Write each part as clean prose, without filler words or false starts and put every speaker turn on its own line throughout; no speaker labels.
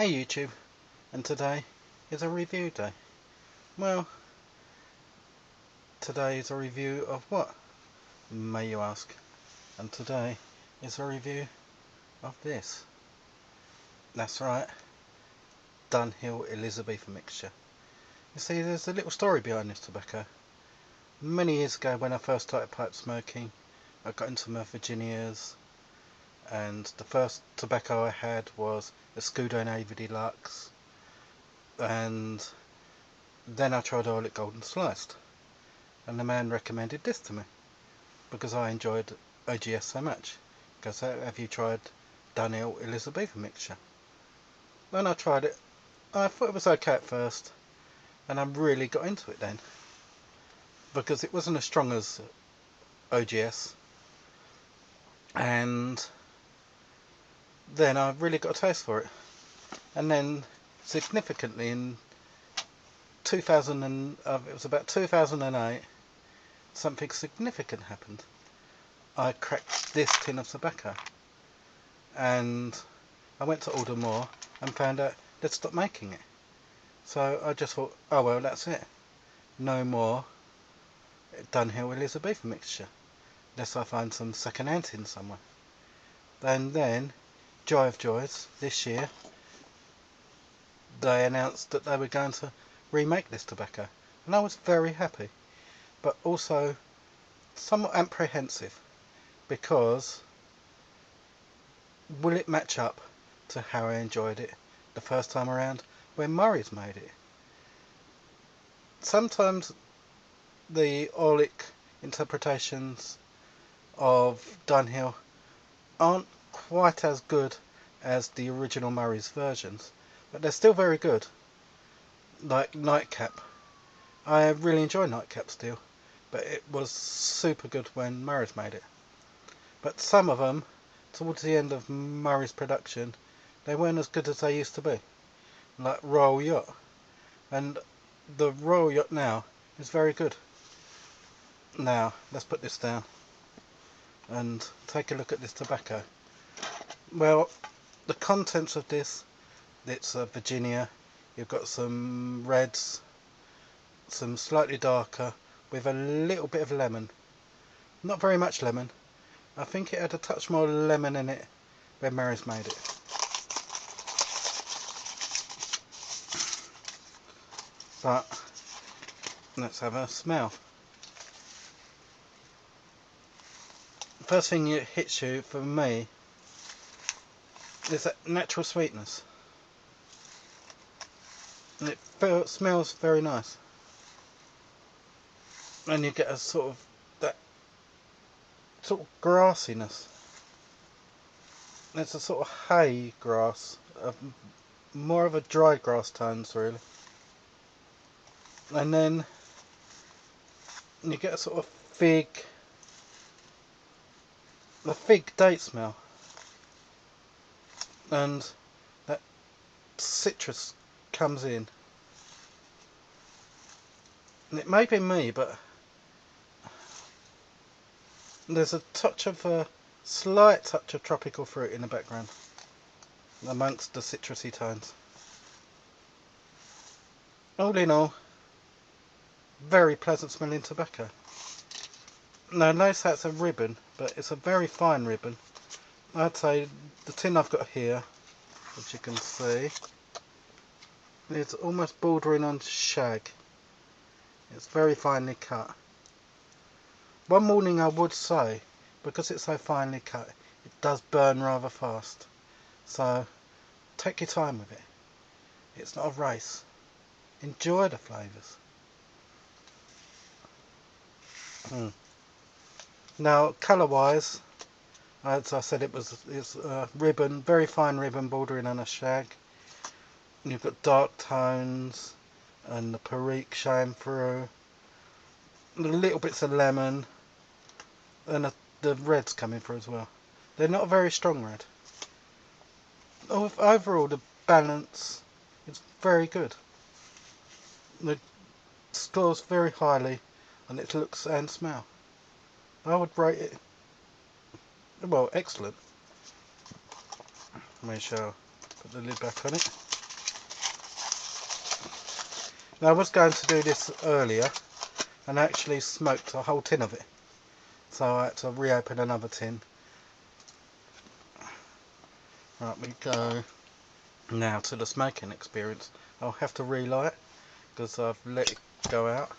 Hey YouTube, and today is a review day. Well, today is a review of what, may you ask? And today is a review of this. That's right, Dunhill Elizabethan Mixture. You see, there's a little story behind this tobacco. Many years ago, when I first started pipe smoking, I got into my Virginias, and the first tobacco I had was a Scudo Navy Deluxe, and then I tried Oil Golden Sliced, and the man recommended this to me because I enjoyed OGS so much. He goes, have you tried Dunhill Elizabethan Mixture? When I tried it, I thought it was okay at first, and I really got into it then because it wasn't as strong as OGS, and then I really got a taste for it. And then significantly in 2000 and it was about 2008, something significant happened. I cracked this tin of tobacco, and I went to order more and found out they'd stopped making it. So I just thought, oh well, that's it, no more Dunhill Elizabethan Mixture unless I find some second-hand tin somewhere. And then, joy of joys, this year they announced that they were going to remake this tobacco, and I was very happy, but also somewhat apprehensive, because will it match up to how I enjoyed it the first time around when Murray's made it? Sometimes the oilic interpretations of Dunhill aren't quite as good as the original Murray's versions, but they're still very good. Like Nightcap, I really enjoy Nightcap still, but it was super good when Murray's made it. But some of them, towards the end of Murray's production, they weren't as good as they used to be, like Royal Yacht. And the Royal Yacht now is very good. Now let's put this down and take a look at this tobacco. Well, the contents of this, it's a Virginia. You've got some reds, some slightly darker, with a little bit of lemon. Not very much lemon. I think it had a touch more lemon in it when Mary's made it. But let's have a smell. The first thing that hits you, for me, is that natural sweetness. And it smells very nice. And you get a sort of grassiness. It's a sort of hay grass, more of a dry grass tones really. And then you get a sort of fig date smell, and that citrus comes in. And it may be me, but there's a slight touch of tropical fruit in the background amongst the citrusy tones. All in all, very pleasant smelling tobacco. Now notice that's a ribbon, but it's a very fine ribbon. I'd say the tin I've got here, as you can see, it's almost bordering on shag. It's very finely cut. One warning I would say, because it's so finely cut, it does burn rather fast. So take your time with it. It's not a race. Enjoy the flavours. Now, colour wise, as I said, it's a ribbon, very fine ribbon bordering on a shag. You've got dark tones and the perique showing through, the little bits of lemon, and the red's coming through as well. They're not a very strong red. Overall, the balance is very good. It scores very highly on its looks and smell. I would rate it, well, excellent. We shall put the lid back on it. Now, I was going to do this earlier and actually smoked a whole tin of it, so I had to reopen another tin. Right, we go now to the smoking experience. I'll have to relight because I've let it go out.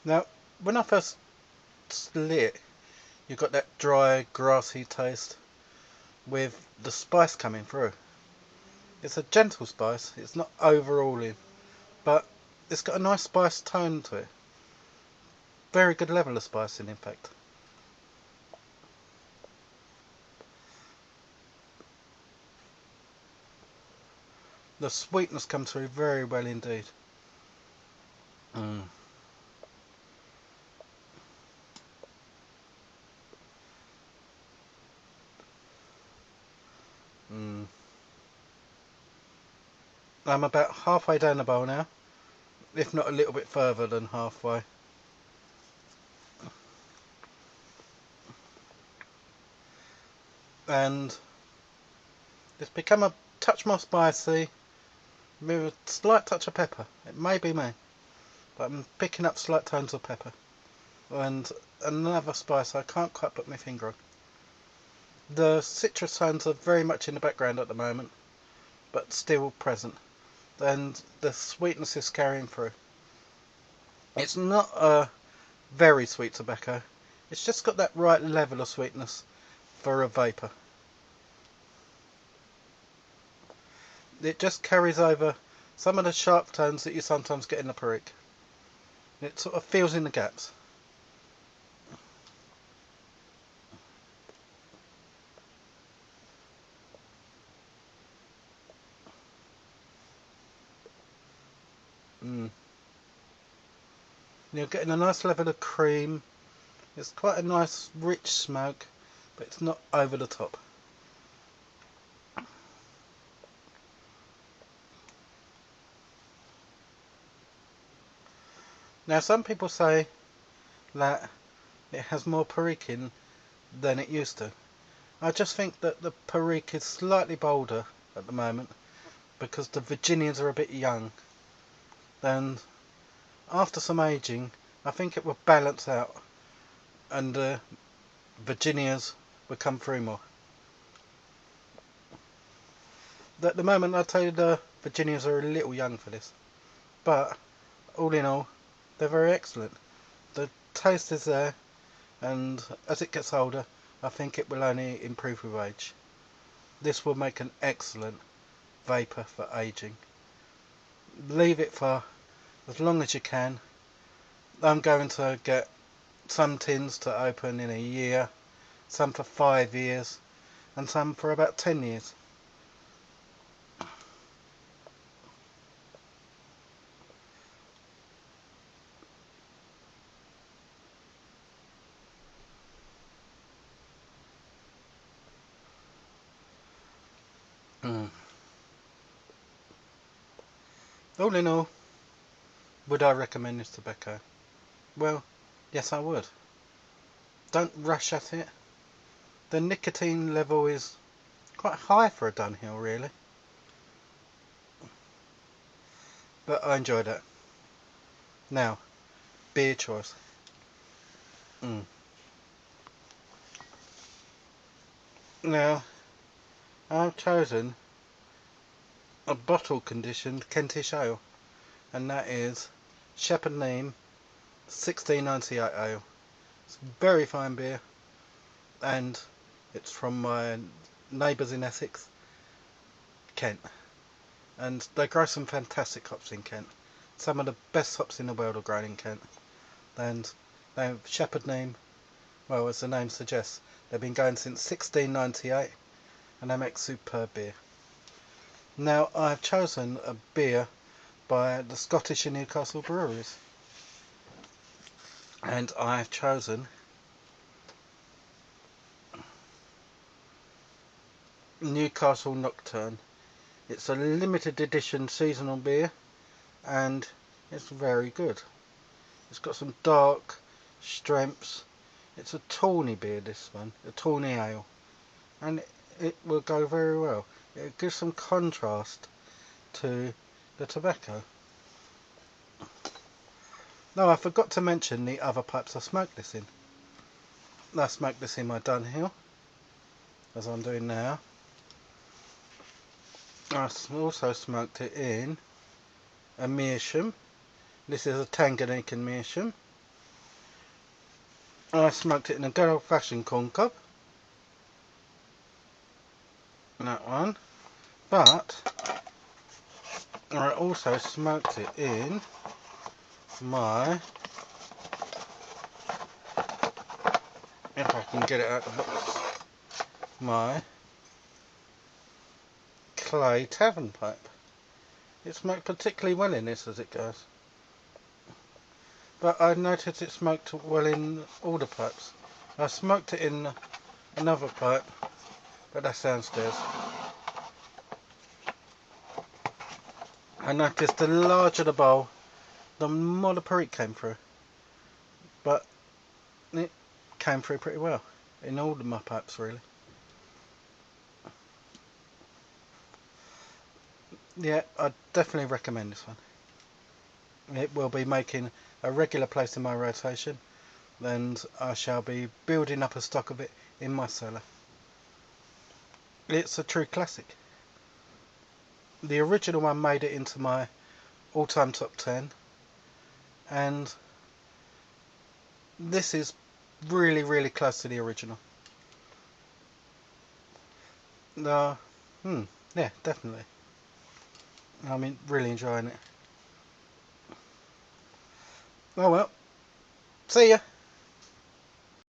Now, when I first lit it, you got that dry, grassy taste with the spice coming through. It's a gentle spice, it's not overhauling, but it's got a nice spice tone to it. Very good level of spicing, in fact. The sweetness comes through very well indeed. Mm. Mm. I'm about halfway down the bowl now, if not a little bit further than halfway. And it's become a touch more spicy, with a slight touch of pepper. It may be me, but I'm picking up slight tones of pepper. And another spice I can't quite put my finger on. The citrus tones are very much in the background at the moment, but still present. And the sweetness is carrying through. It's not a very sweet tobacco. It's just got that right level of sweetness for a vapour. It just carries over some of the sharp tones that you sometimes get in the perique. It sort of fills in the gaps. Mm. You're getting a nice level of cream. It's quite a nice rich smoke, but it's not over the top. Now, some people say that it has more perique in than it used to. I just think that the perique is slightly bolder at the moment because the Virginians are a bit young. And after some aging, I think it will balance out and the Virginias will come through more. At the moment, I'd say the Virginias are a little young for this, but all in all, they're very excellent. The taste is there, and as it gets older, I think it will only improve with age. This will make an excellent vapour for aging. Leave it for as long as you can. I'm going to get some tins to open in a year, some for 5 years, and some for about 10 years. Mm. All in all, would I recommend this tobacco? Well, yes I would. Don't rush at it. The nicotine level is quite high for a Dunhill, really. But I enjoyed it. Now, beer choice. Mm. Now, I've chosen a bottle conditioned Kentish ale, and that is Shepherd Neame 1698 ale. It's very fine beer, and it's from my neighbours in Essex, Kent, and they grow some fantastic hops in Kent. Some of the best hops in the world are grown in Kent, and they have Shepherd Neame. Well, as the name suggests, they've been going since 1698, and they make superb beer. Now, I've chosen a beer by the Scottish and Newcastle breweries, and I've chosen Newcastle Nocturne. It's a limited edition seasonal beer, and it's very good. It's got some dark strengths. It's a tawny beer, this one, a tawny ale, and it will go very well. It gives some contrast to the tobacco. Now, I forgot to mention the other pipes I smoked this in. I smoked this in my Dunhill, as I'm doing now. I also smoked it in a meerschaum. This is a Tanganyika meerschaum. I smoked it in a good old fashioned corn cob. That one. But I also smoked it in my, if I can get it out of the box, my clay tavern pipe. It smoked particularly well in this as it goes. But I noticed it smoked well in all the pipes. I smoked it in another pipe, but that's downstairs. I noticed the larger the bowl, the more the perique came through. But it came through pretty well in all of my pipes, really. Yeah, I definitely recommend this one. It will be making a regular place in my rotation, and I shall be building up a stock of it in my cellar. It's a true classic. The original one made it into my all-time top 10, and this is really, really close to the original. Yeah, definitely. I mean, really enjoying it. Oh well, see ya.